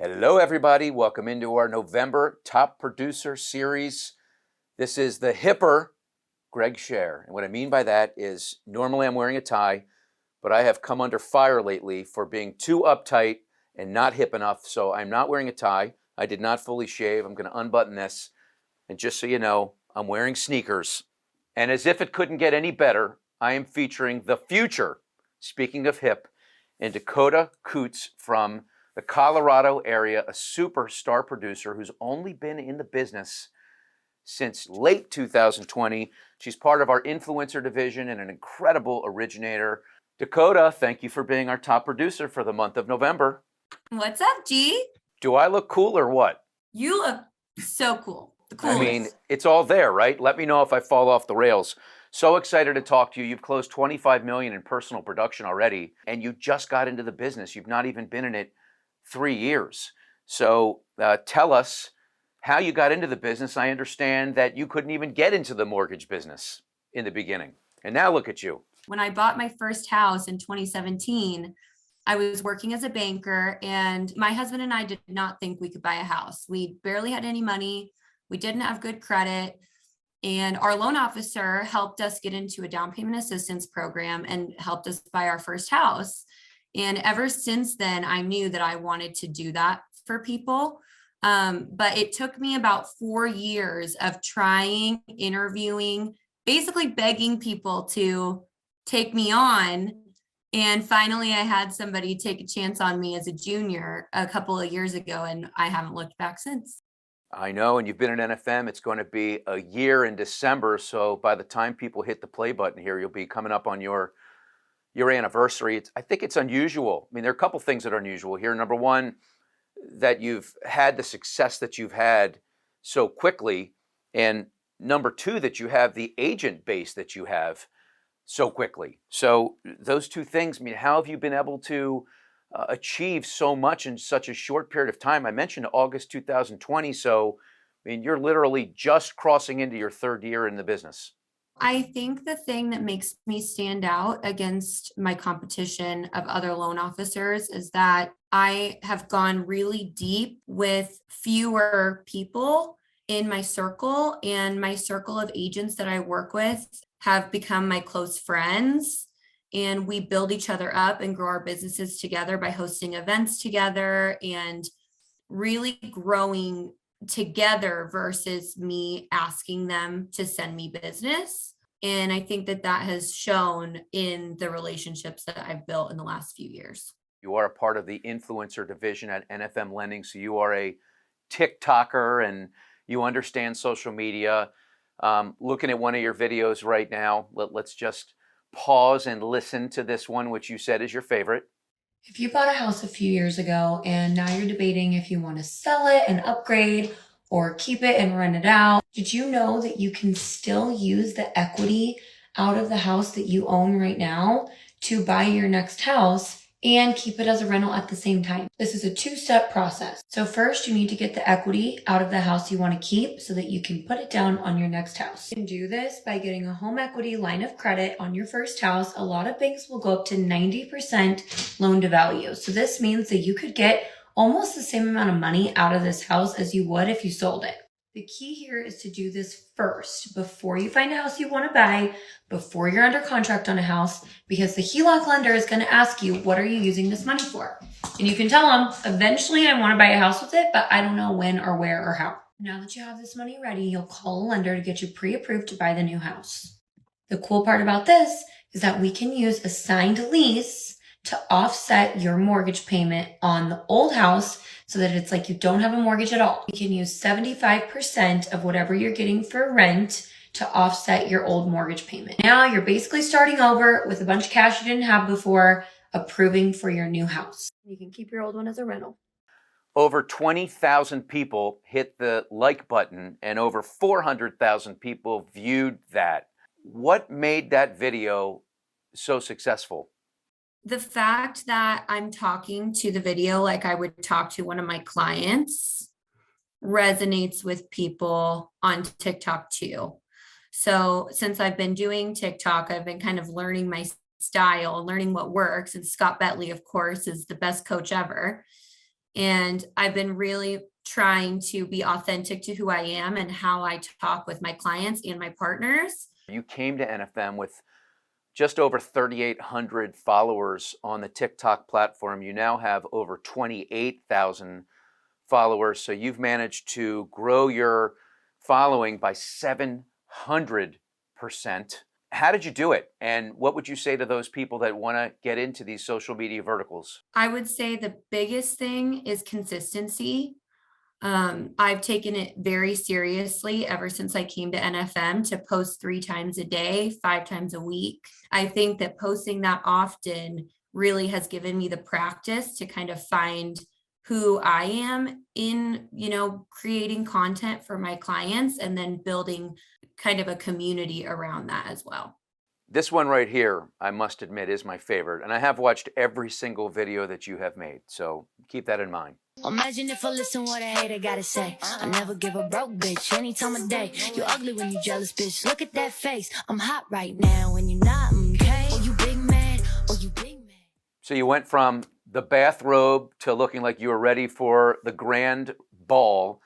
Hello, everybody. Welcome into our November Top Producer Series. This is the hipper Greg Scher. And what I mean by that is normally I'm wearing a tie, but I have come under fire lately for being too uptight and not hip enough. So I'm not wearing a tie. I did not fully shave. I'm going to unbutton this. And just so you know, I'm wearing sneakers. And as if it couldn't get any better, I am featuring the future, speaking of hip, and Dakotah Kutz from the Colorado area, a superstar producer who's only been in the business since late 2020. She's part of our influencer division and an incredible originator. Dakotah, thank you for being our top producer for the month of November. What's up, G? Do I look cool or what? You look so cool. The coolest. I mean, it's all there, right? Let me know if I fall off the rails. So excited to talk to you. You've closed $25 million in personal production already, and you just got into the business. You've not even been in it 3 years. So tell us how you got into the business. I understand that you couldn't even get into the mortgage business in the beginning. And now look at you. When I bought my first house in 2017, I was working as a banker, and my husband and I did not think we could buy a house. We barely had any money. We didn't have good credit. And our loan officer helped us get into a down payment assistance program and helped us buy our first house. And ever since then, I knew that I wanted to do that for people. But it took me about 4 years of trying, interviewing, basically begging people to take me on. And finally, I had somebody take a chance on me as a junior a couple of years ago, and I haven't looked back since. I know, and you've been at NFM. It's going to be a year in December. So by the time people hit the play button here, you'll be coming up on your anniversary. I think it's unusual. I mean, there are a couple things that are unusual here. Number one, that you've had the success that you've had so quickly. And number two, that you have the agent base that you have so quickly. So those two things, I mean, how have you been able to achieve so much in such a short period of time? I mentioned August 2020. So, I mean, you're literally just crossing into your third year in the business. I think the thing that makes me stand out against my competition of other loan officers is that I have gone really deep with fewer people in my circle, and my circle of agents that I work with have become my close friends. And we build each other up and grow our businesses together by hosting events together and really growing together versus me asking them to send me business. And I think that that has shown in the relationships that I've built in the last few years. You are a part of the influencer division at NFM Lending. So you are a TikToker and you understand social media. Looking at one of your videos right now, let's just pause and listen to this one, which you said is your favorite. If you bought a house a few years ago and now you're debating if you want to sell it and upgrade or keep it and rent it out, did you know that you can still use the equity out of the house that you own right now to buy your next house and keep it as a rental at the same time? This is a 2-step process. So first, you need to get the equity out of the house you want to keep so that you can put it down on your next house. You can do this by getting a home equity line of credit on your first house. A lot of banks will go up to 90% loan to value. So this means that you could get almost the same amount of money out of this house as you would if you sold it. The key here is to do this first before you find a house you want to buy, before you're under contract on a house, because the HELOC lender is going to ask you, what are you using this money for? And you can tell them, eventually I want to buy a house with it, but I don't know when or where or how. Now that you have this money ready, you'll call a lender to get you pre-approved to buy the new house. The cool part about this is that we can use a signed lease to offset your mortgage payment on the old house so that it's like you don't have a mortgage at all. You can use 75% of whatever you're getting for rent to offset your old mortgage payment. Now you're basically starting over with a bunch of cash you didn't have before, approving for your new house. You can keep your old one as a rental. Over 20,000 people hit the like button and over 400,000 people viewed that. What made that video so successful? The fact that I'm talking to the video like I would talk to one of my clients resonates with people on TikTok too. So since I've been doing TikTok, I've been kind of learning my style, learning what works. And Scott Betley, of course, is the best coach ever. And I've been really trying to be authentic to who I am and how I talk with my clients and my partners. You came to NFM with just over 3,800 followers on the TikTok platform. You now have over 28,000 followers. So you've managed to grow your following by 700%. How did you do it? And what would you say to those people that want to get into these social media verticals? I would say the biggest thing is consistency. I've taken it very seriously ever since I came to NFM to post 3 times a day, 5 times a week. I think that posting that often really has given me the practice to kind of find who I am in, creating content for my clients and then building kind of a community around that as well. This one right here, I must admit, is my favorite. And I have watched every single video that you have made. So keep that in mind. Imagine if I listen what a hater gotta say. I never give a broke bitch any time of day. You ugly when you jealous, bitch. Look at that face. I'm hot right now when you're not, okay? Oh, you big man. Oh, you big man. So you went from the bathrobe to looking like you were ready for the grand ball.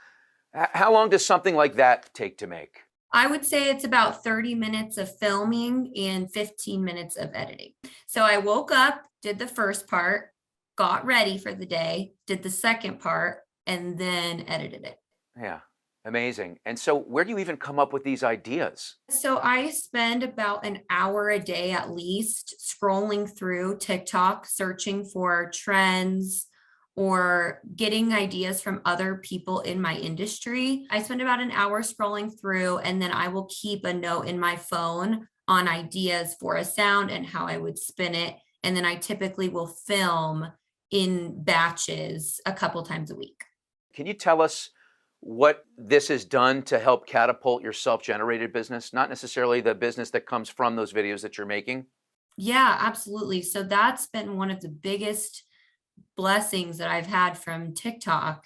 How long does something like that take to make? I would say it's about 30 minutes of filming and 15 minutes of editing. So I woke up, did the first part, got ready for the day, did the second part, and then edited it. Yeah, amazing. And so where do you even come up with these ideas? So I spend about an hour a day at least scrolling through TikTok, searching for trends or getting ideas from other people in my industry. I spend about an hour scrolling through, and then I will keep a note in my phone on ideas for a sound and how I would spin it. And then I typically will film in batches a couple times a week. Can you tell us what this has done to help catapult your self-generated business? Not necessarily the business that comes from those videos that you're making. Yeah, absolutely. So that's been one of the biggest blessings that I've had from TikTok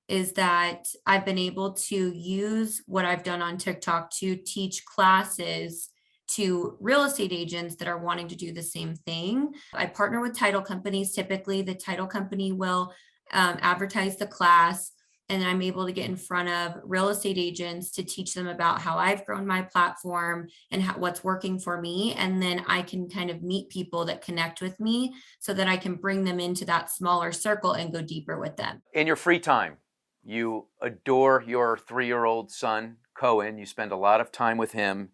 is that I've been able to use what I've done on TikTok to teach classes to real estate agents that are wanting to do the same thing. I partner with title companies. Typically, the title company will advertise the class, and I'm able to get in front of real estate agents to teach them about how I've grown my platform and what's working for me. And then I can kind of meet people that connect with me so that I can bring them into that smaller circle and go deeper with them. In your free time, you adore your 3-year-old son, Cohen. You spend a lot of time with him,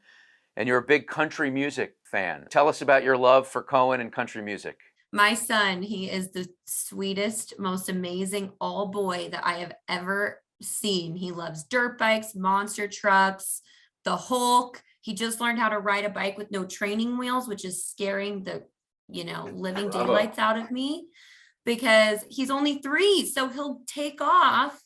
and you're a big country music fan. Tell us about your love for Cohen and country music. My son, he is the sweetest, most amazing all boy that I have ever seen. He loves dirt bikes, monster trucks, the Hulk. He just learned how to ride a bike with no training wheels, which is scaring the, living daylights out of me because he's only 3. So he'll take off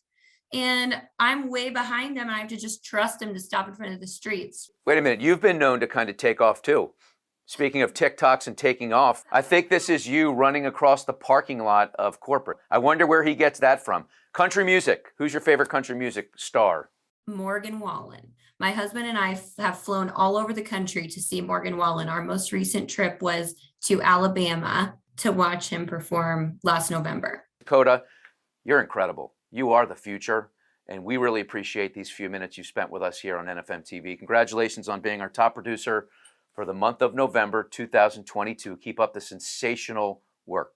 and I'm way behind him and I have to just trust him to stop in front of the streets. Wait a minute, you've been known to kind of take off too. Speaking of TikToks and taking off, I think this is you running across the parking lot of corporate. I wonder where he gets that from. Country music. Who's your favorite country music star? Morgan Wallen. My husband and I have flown all over the country to see Morgan Wallen. Our most recent trip was to Alabama to watch him perform last November. Dakotah, you're incredible. You are the future, and we really appreciate these few minutes you spent with us here on NFM TV. Congratulations on being our top producer for the month of November 2022. Keep up the sensational work.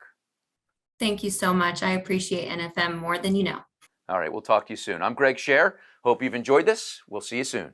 Thank you so much. I appreciate NFM more than you know. All right, we'll talk to you soon. I'm Greg Scher. Hope you've enjoyed this. We'll see you soon.